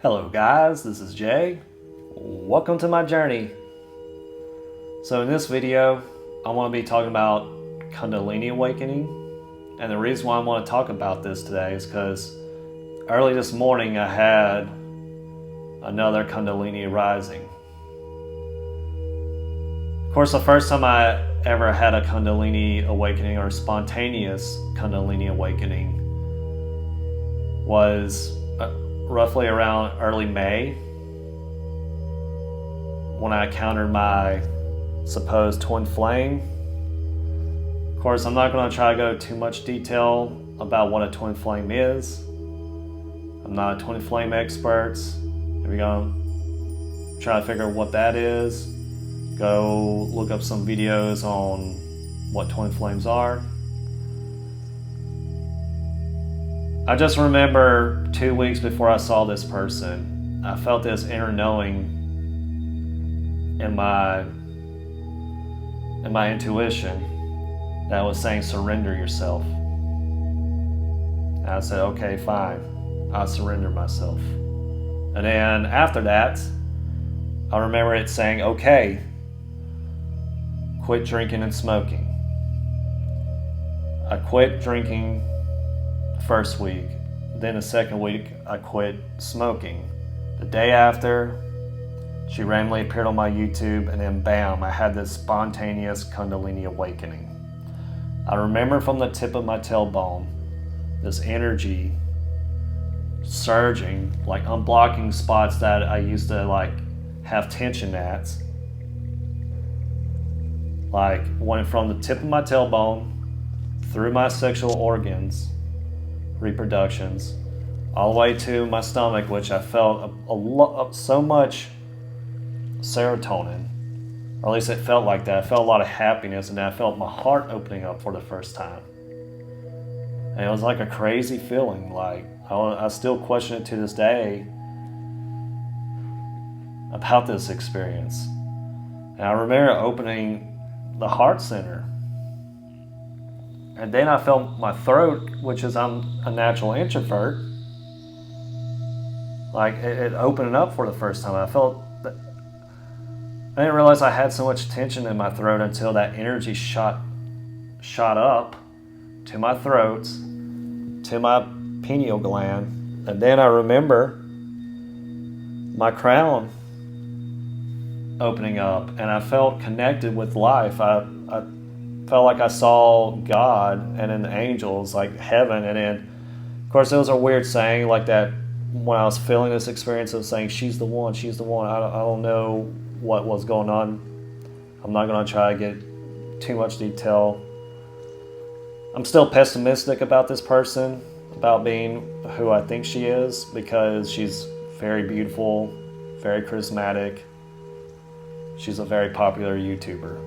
Hello guys, this is Jay. Welcome to my journey. So in this video, I want to be talking about Kundalini awakening. And the reason why I want to talk about this today is because early this morning I had another Kundalini rising. Of course, the first time I ever had a Kundalini awakening or spontaneous Kundalini awakening was roughly around early May when I encountered my supposed twin flame. Of course, I'm not going to try to go too much detail about what a twin flame is. I'm not a twin flame expert. If you're going to try to figure out what that is, go look up some videos on what twin flames are. I just remember 2 weeks before I saw this person, I felt this inner knowing in my intuition that was saying, surrender yourself. And I said, okay, fine, I'll surrender myself. And then after that, I remember it saying, okay, quit drinking and smoking. I quit drinking first week. Then the second week, I quit smoking. The day after, she randomly appeared on my YouTube, and then bam, I had this spontaneous Kundalini awakening. I remember from the tip of my tailbone, this energy surging, like unblocking spots that I used to have tension at. Like went from the tip of my tailbone, through my sexual organs, reproductions, all the way to my stomach, which I felt so much serotonin, or at least it felt like that. I felt a lot of happiness, and then I felt my heart opening up for the first time. And it was like a crazy feeling. Like I still question it to this day about this experience. And I remember opening the heart center. And then I felt my throat, which is I'm a natural introvert, like it opened up for the first time. I felt that I didn't realize I had so much tension in my throat until that energy shot up to my throat, to my pineal gland. And then I remember my crown opening up, and I felt connected with life. I felt like I saw God and then the angels, like heaven. And then, of course, it was a weird saying like that when I was feeling this experience of saying, she's the one, she's the one. I don't know what was going on. I'm not going to try to get too much detail. I'm still pessimistic about this person, about being who I think she is, because she's very beautiful, very charismatic. She's a very popular YouTuber.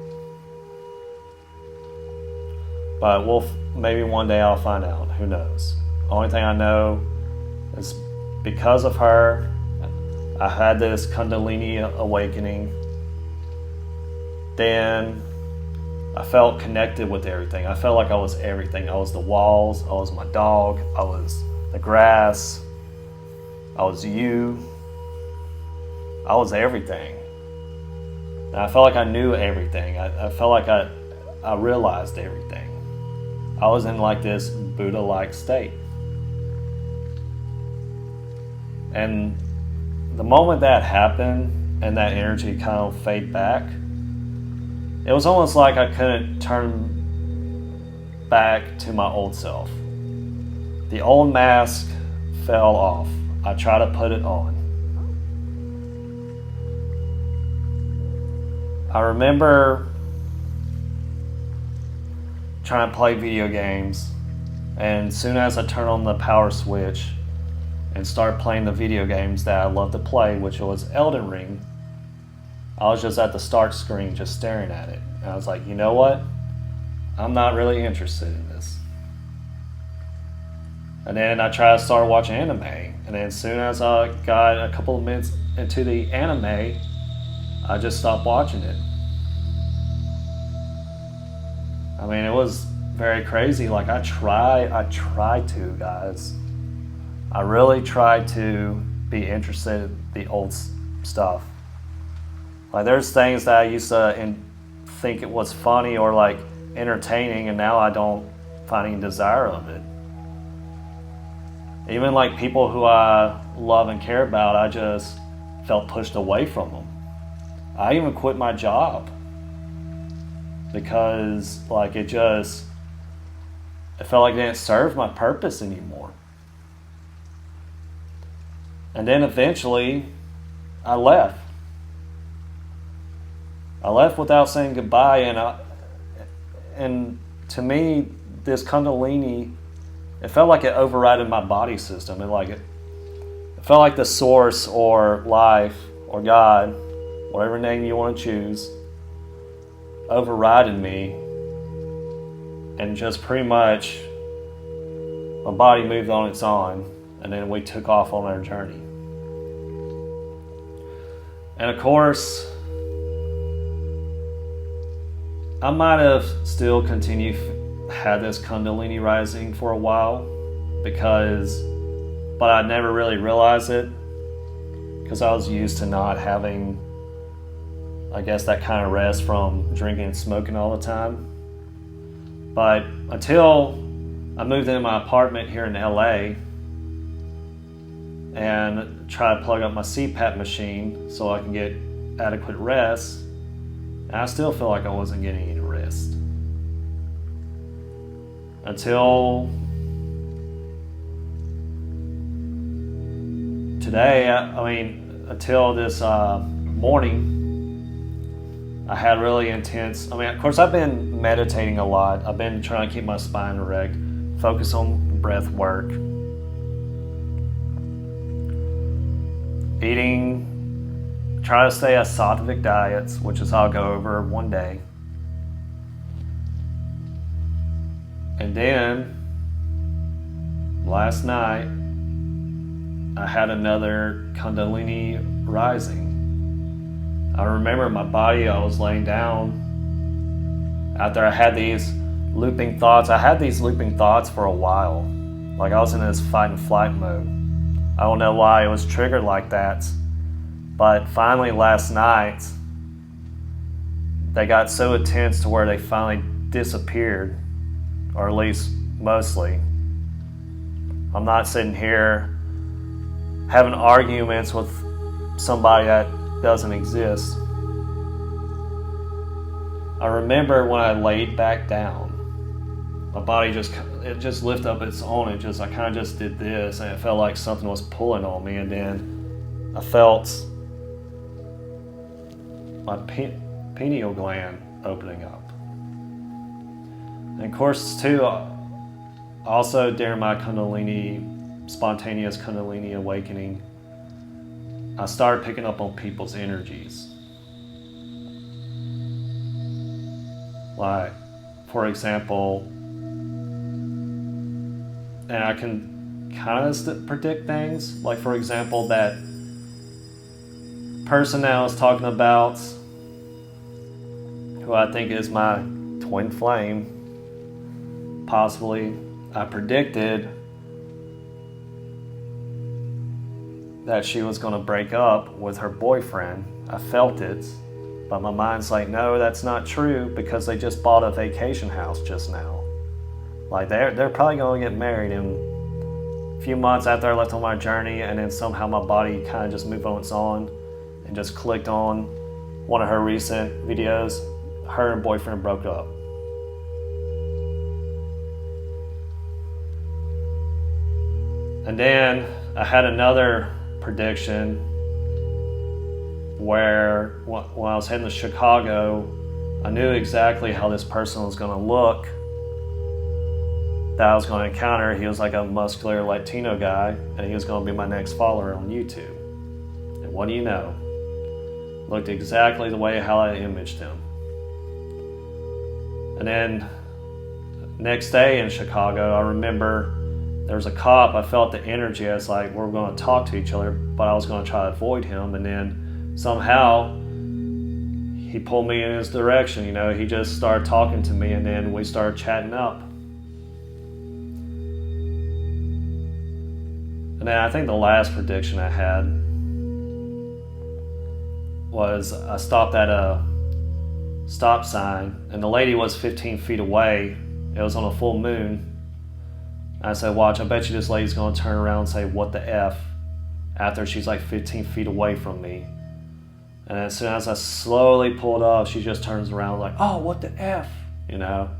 But maybe one day I'll find out. Who knows? The only thing I know is because of her, I had this Kundalini awakening. Then I felt connected with everything. I felt like I was everything. I was the walls. I was my dog. I was the grass. I was you. I was everything. And I felt like I knew everything. I felt like I realized everything. I was in like this Buddha-like state. And the moment that happened and that energy kind of faded back, it was almost like I couldn't turn back to my old self. The old mask fell off. I tried to put it on. I remember trying to play video games, and as soon as I turned on the power switch and started playing the video games that I love to play, which was Elden Ring, I was just at the start screen just staring at it. And I was like, you know what? I'm not really interested in this. And then I tried to start watching anime, and then as soon as I got a couple of minutes into the anime, I just stopped watching it. I mean, it was very crazy. Like I try to, guys. I really try to be interested in the old stuff. Like there's things that I used to think it was funny or like entertaining, and now I don't find any desire of it. Even like people who I love and care about, I just felt pushed away from them. I even quit my job because like it felt like it didn't serve my purpose anymore. And then eventually I left. I left without saying goodbye, and to me, this Kundalini, it felt like it overrided my body system. It felt like the source or life or God, whatever name you want to choose, overrided me, and just pretty much my body moved on its own, and then we took off on our journey. And of course, I might have still had this Kundalini rising for a while, but I never really realized it because I was used to not having, I guess, that kind of rest from drinking and smoking all the time. But until I moved into my apartment here in LA and tried to plug up my CPAP machine so I can get adequate rest, and I still feel like I wasn't getting any rest. Until today, until this morning, I had really intense, of course I've been meditating a lot. I've been trying to keep my spine erect, focus on breath work, eating, try to stay on sattvic diets, which is I'll go over one day. And then last night I had another Kundalini rising. I remember my body, I was laying down after I had these looping thoughts. I had these looping thoughts for a while. Like I was in this fight and flight mode. I don't know why it was triggered like that. But finally last night, they got so intense to where they finally disappeared, or at least mostly. I'm not sitting here having arguments with somebody that doesn't exist. I remember when I laid back down, my body just lifted up its own. I kind of just did this, and it felt like something was pulling on me, and then I felt my pineal gland opening up. And of course, too, also during my spontaneous Kundalini awakening, I started picking up on people's energies. Like, for example, and I can kind of predict things. Like, for example, that person that I was talking about, who I think is my twin flame, possibly, I predicted that she was going to break up with her boyfriend. I felt it, but my mind's like, no, that's not true, because they just bought a vacation house just now. Like they're probably going to get married in a few months after I left on my journey, and then somehow my body kind of just moved on its own and just clicked on one of her recent videos. Her and boyfriend broke up. And then I had another prediction where when I was heading to Chicago, I knew exactly how this person was going to look that I was going to encounter. He was like a muscular Latino guy, and he was going to be my next follower on YouTube. And what do you know? Looked exactly the way how I imaged him. And then next day in Chicago, I remember there was a cop. I felt the energy. I was like, we're going to talk to each other, but I was going to try to avoid him. And then somehow he pulled me in his direction. He just started talking to me, and then we started chatting up. And then I think the last prediction I had was I stopped at a stop sign, and the lady was 15 feet away. It was on a full moon. I said, watch, I bet you this lady's going to turn around and say, what the F, after she's like 15 feet away from me. And as soon as I slowly pulled up, she just turns around like, oh, what the F, you know?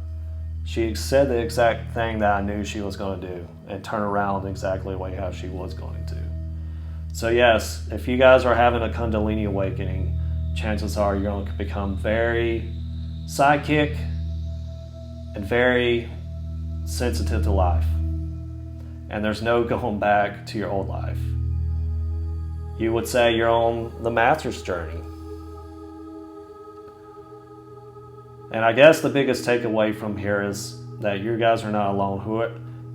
She said the exact thing that I knew she was going to do and turn around exactly the way how she was going to. So yes, if you guys are having a Kundalini awakening, chances are you're going to become very psychic and very sensitive to life. And there's no going back to your old life. You would say you're on the master's journey. And I guess the biggest takeaway from here is that you guys are not alone.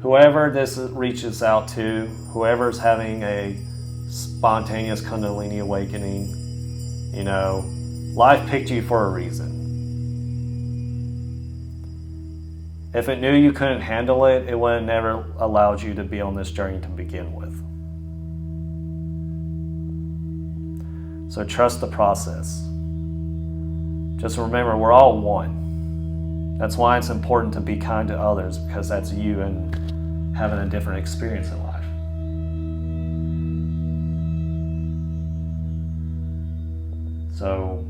Whoever this reaches out to, whoever's having a spontaneous Kundalini awakening, you know, life picked you for a reason. If it knew you couldn't handle it, it would have never allowed you to be on this journey to begin with. So trust the process. Just remember, we're all one. That's why it's important to be kind to others, because that's you and having a different experience in life. So,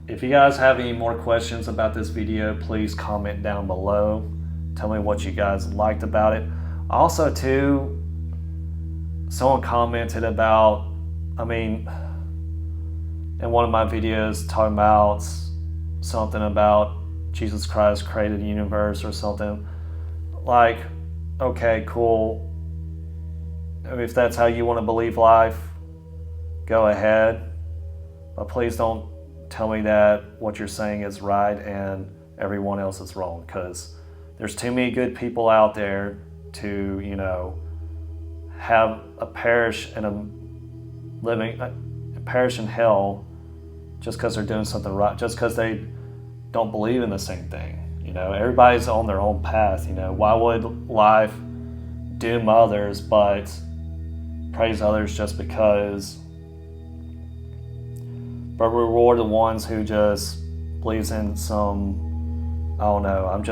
if you guys have any more questions about this video, please comment down below. Tell me what you guys liked about it. Also, too, someone commented about, in one of my videos talking about something about Jesus Christ created the universe or something. Like, okay, cool. If that's how you want to believe life, go ahead. But please don't tell me that what you're saying is right and everyone else is wrong, because there's too many good people out there to, you know, have a perish in hell just because they're doing something right, just because they don't believe in the same thing. You know, everybody's on their own path. You know, why would life doom others but praise others just because, but reward the ones who just believes in some, I don't know, I'm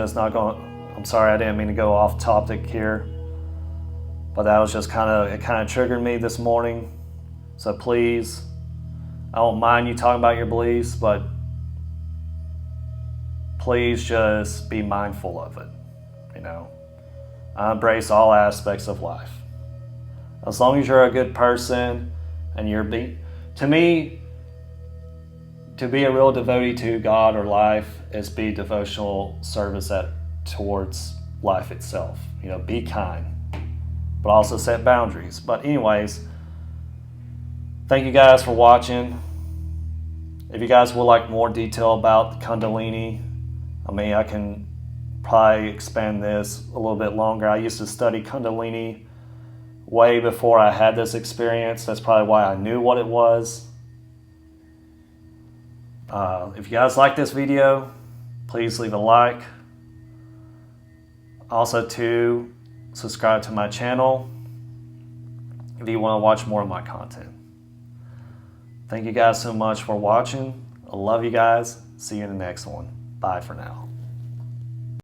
sorry, I didn't mean to go off topic here, but that was just it kind of triggered me this morning. So please, I don't mind you talking about your beliefs, but please just be mindful of it. You know, I embrace all aspects of life. As long as you're a good person and to me, to be a real devotee to God or life is be devotional service towards life itself. You know, be kind, but also set boundaries. But anyways, thank you guys for watching. If you guys would like more detail about Kundalini, I can probably expand this a little bit longer. I used to study Kundalini way before I had this experience. That's probably why I knew what it was. If you guys like this video, please leave a like. Also, to subscribe to my channel if you want to watch more of my content. Thank you guys so much for watching. I love you guys. See you in the next one. Bye for now.